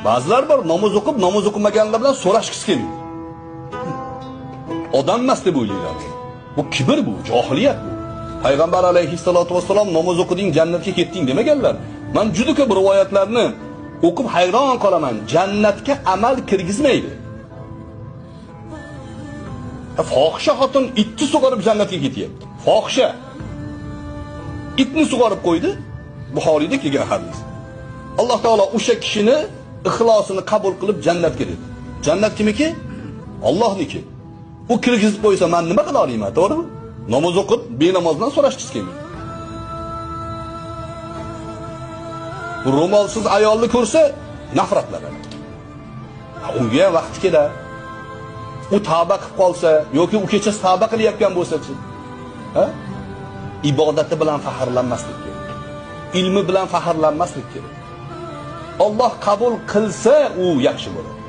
Ba'zilar bor, namoz o'qib, namoz o'qimaganlar bilan so'rashgisi kelmaydi. Odam emas deb o'ylaylar. Bu kibr, bu johiliyat bu. Payg'ambar alayhissalatu vassalom namoz o'qiding, jannatga ketding demaganlar. Men juda ko'p rivoyatlarni o'qib hayron qolaman. Jannatga amal kirgizmaydi. Fohisha xotin itni sug'orib jannatga ketyapti. Fohisha itni sug'orib qo'ydi. Buxoriyda kelgan hadis. Alloh taolo o'sha kishini ixlosini qabul qilib jannatga dedi. Jannat kimniki? Allohniki. U kirgizib qo'ysa men nima qila olaman, to'g'rimi? Namoz o'qib, benamozdan so'rashgisi kelmaydi. Ro'molsiz ayolni ko'rsa nafratlanadi. Unga ham vaqti kelar. U tavba qilib qolsa yoki u kechasi tavba qilayotgan bo'lsa-chi, ha? Ibodati bilan faxrlanmaslik kerak. Ilmi bilan faxrlanmaslik kerak. Alloh qabul qilsa u yaxshi bo'ladi.